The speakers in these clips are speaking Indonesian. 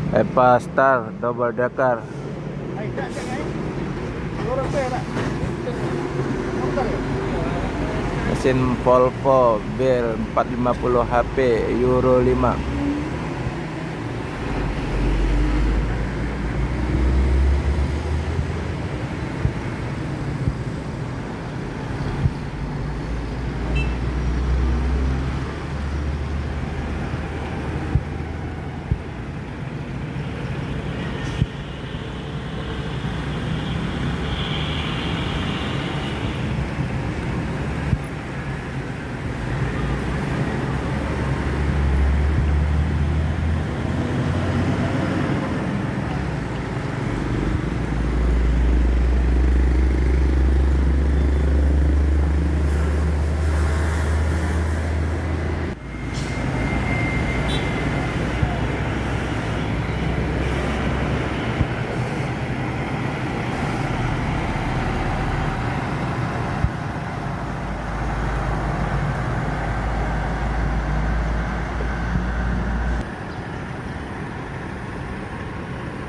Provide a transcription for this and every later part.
Epa Star double decker. Mesin Volvo Bir 450 HP Euro 5.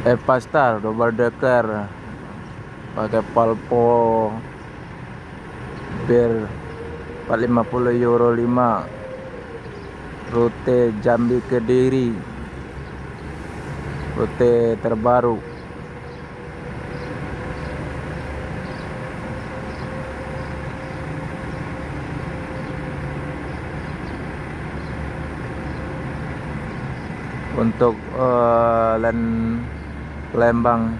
Epa Star double decker pakai Volvo Bir 450 Euro 5, rute Jambi Kediri, rute terbaru. Untuk Lembang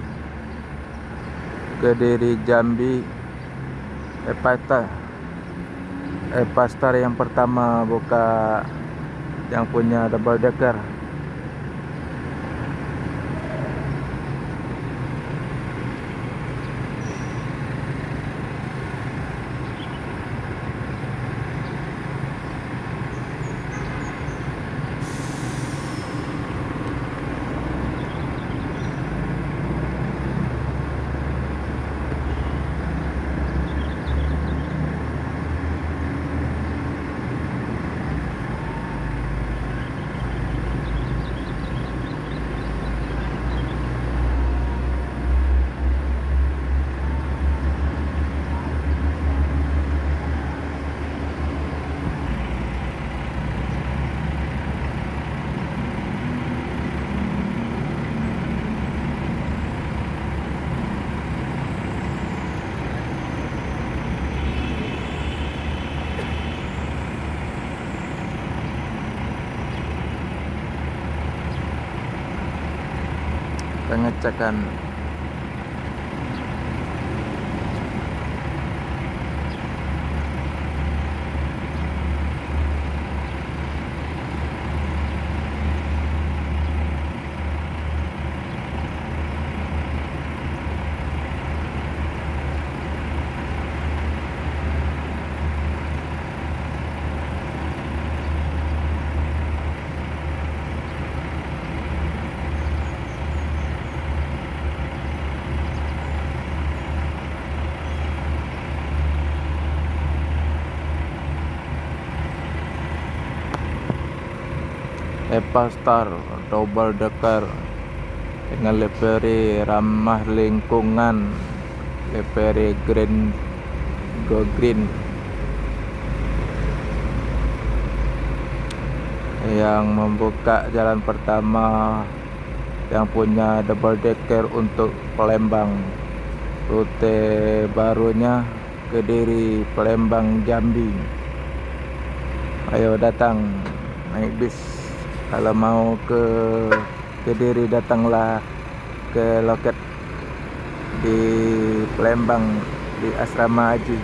Kediri Jambi, Epa Star yang pertama buka yang punya double decker. Pengecekan Epa Star double decker dengan livery ramah lingkungan, livery green go green, yang membuka jalan pertama yang punya double decker untuk Palembang. Rute barunya Kediri, Palembang, Jambi. Ayo datang naik bis. Kalau mau ke Kediri, datanglah ke loket di Palembang di Asrama Haji.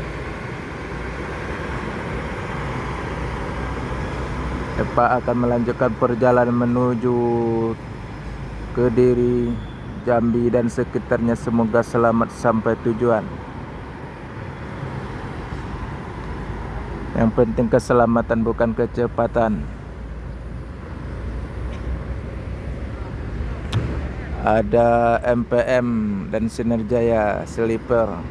Epa akan melanjutkan perjalanan menuju Kediri, Jambi dan sekitarnya. Semoga selamat sampai tujuan. Yang penting keselamatan, bukan kecepatan. Ada MPM dan Sinerjaya Sleeper.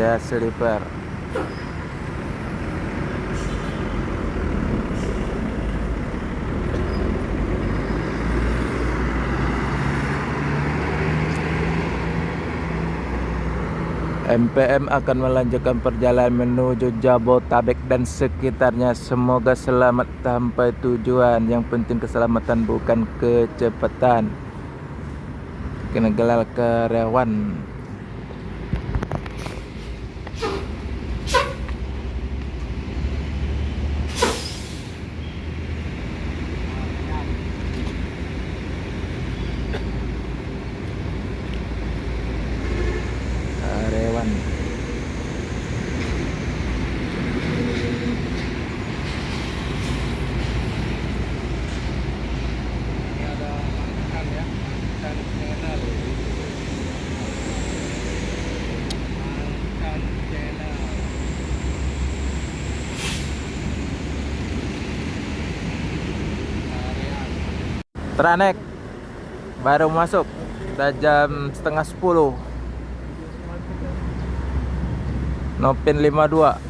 ya sleeper. MPM akan melanjutkan perjalanan menuju Jabotabek dan sekitarnya. Semoga selamat sampai tujuan. Yang penting keselamatan, bukan kecepatan. Kena gelar karyawan. Karyawan. Tranek baru masuk, udah jam setengah 10. Nopin 52.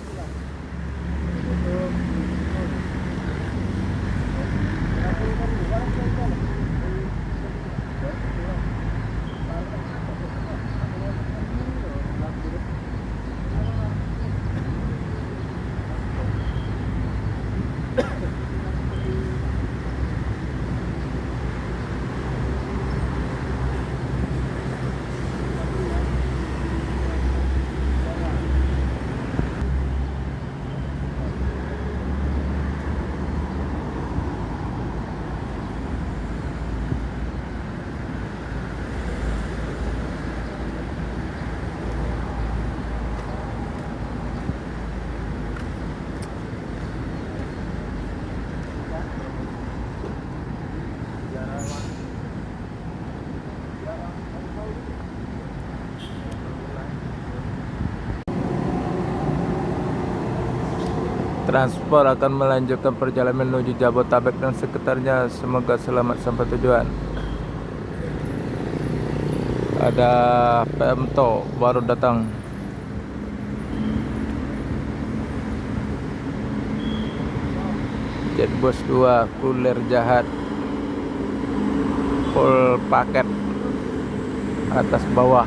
Transport akan melanjutkan perjalanan menuju Jabotabek dan sekitarnya. Semoga selamat sampai tujuan. Ada PMTO baru datang. Jetbus 2 kulir jahat, full paket atas bawah.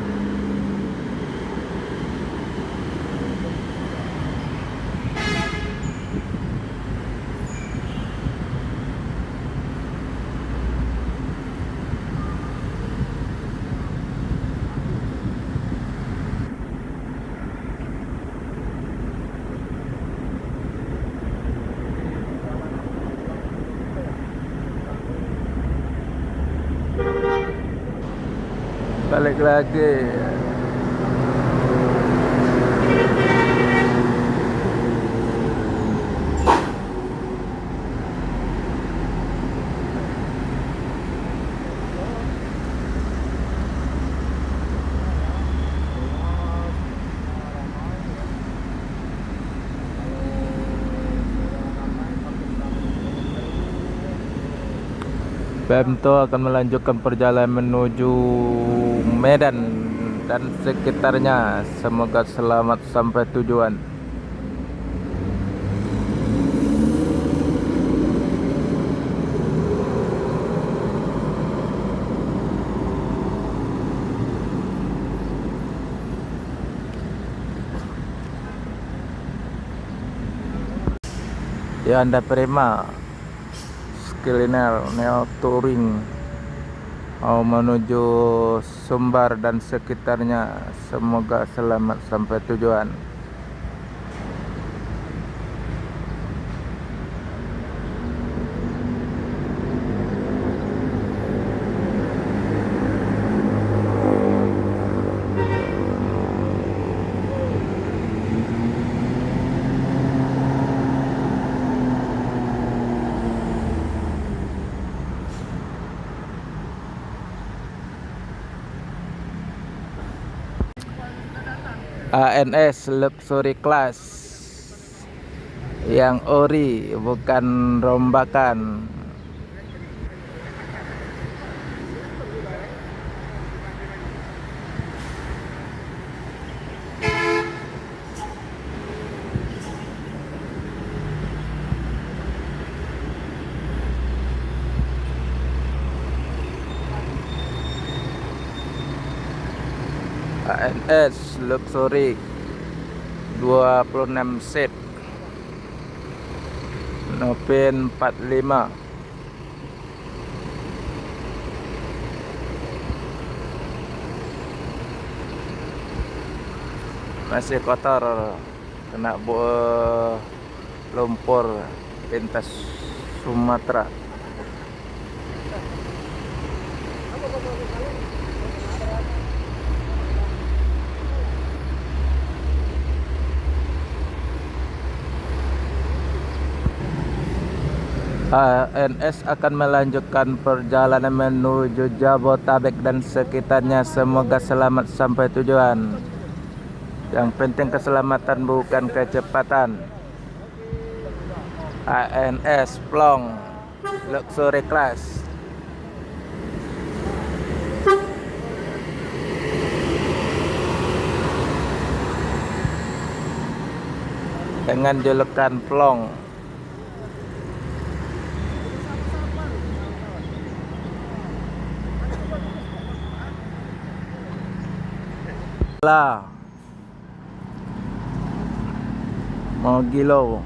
Balik lagi. PMTO akan melanjutkan perjalanan menuju Medan dan sekitarnya. Semoga selamat sampai tujuan. Hyundai Prima Skyliner Neo Touring mau menuju Sumbar dan sekitarnya. Semoga selamat sampai tujuan. ANS Luxury Class yang ori, bukan rombakan. ANS Luxury 26 seat, Novin 45. Masih kotor, kena lumpur lintas Sumatera. ANS akan melanjutkan perjalanan menuju Jabotabek dan sekitarnya. Semoga selamat sampai tujuan. Yang penting keselamatan bukan kecepatan. ANS Plong Luxury Class dengan julukan Plong. Lah, Mogilo.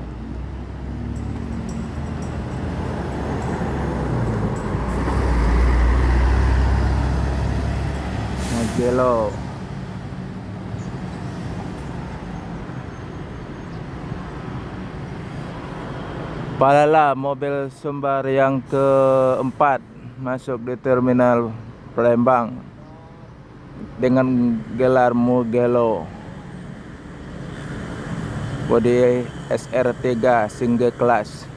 Palala mobil Sumbar yang keempat masuk di terminal Palembang dengan gelar Mugello. Bodi SR3 single class.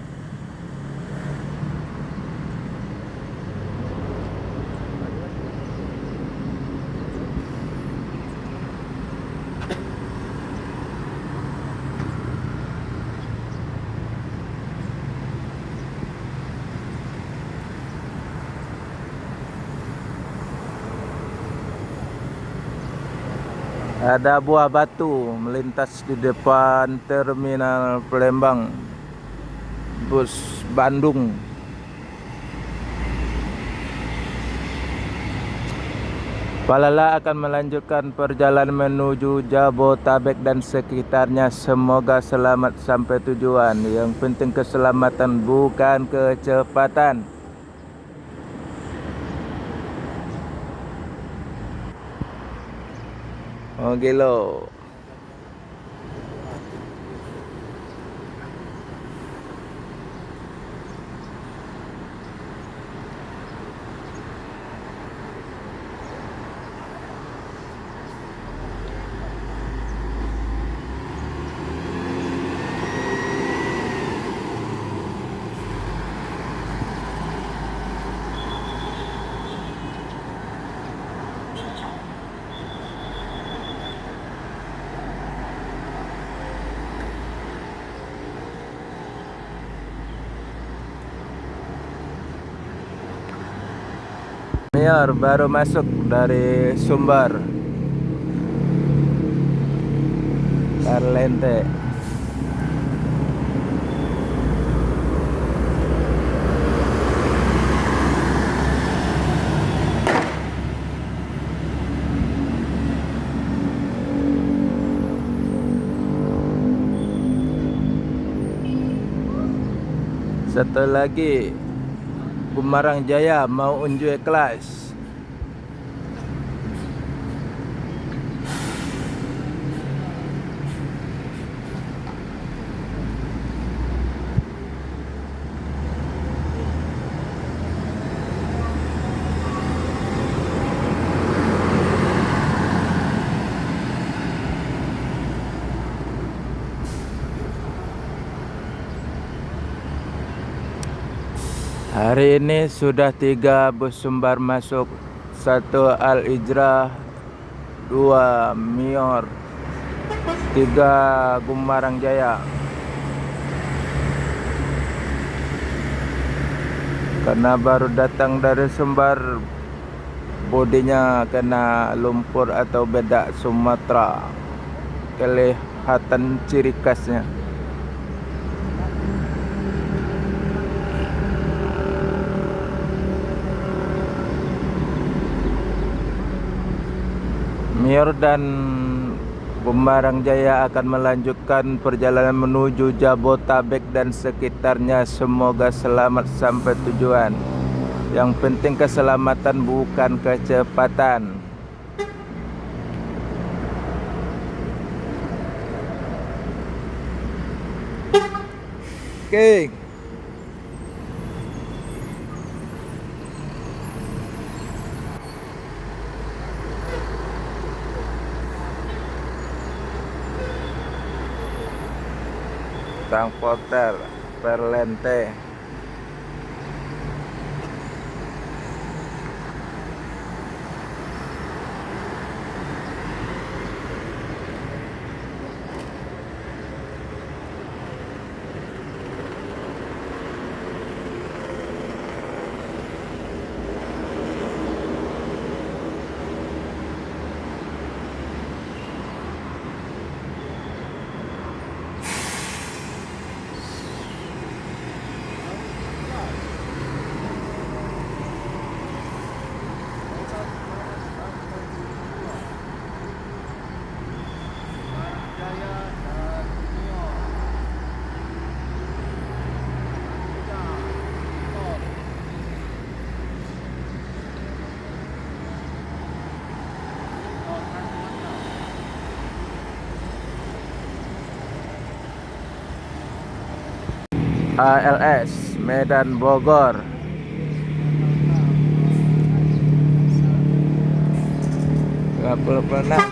Ada buah batu melintas di depan terminal Palembang, bus Bandung. Palala akan melanjutkan perjalanan menuju Jabotabek dan sekitarnya. Semoga selamat sampai tujuan. Yang penting keselamatan bukan kecepatan. Oh gilo. Mayor baru masuk dari Sumbar Karlente. Satu lagi Gumarang Jaya mau unjuk kelas. Hari ini sudah 3 bus Sumbar masuk, 1 Al-Ijrah, 2 Mior, 3 Gumarang Jaya. Karena baru datang dari Sumbar, bodinya kena lumpur atau bedak Sumatera. Kelihatan ciri khasnya. Mayor dan Bumbarang Jaya akan melanjutkan perjalanan menuju Jabotabek dan sekitarnya. Semoga selamat sampai tujuan. Yang penting keselamatan, bukan kecepatan. Oke. Transporter Perlente. ALS Medan Bogor. Nggak pernah.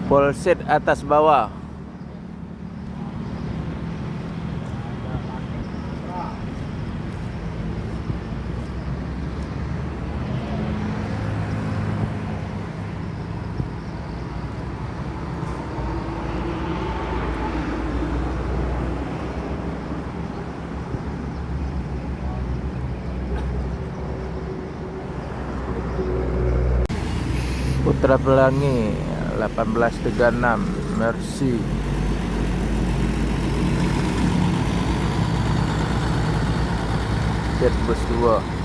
Polsek atas bawah. Putra Pelangi 1836 Mercy. Jet bus 2.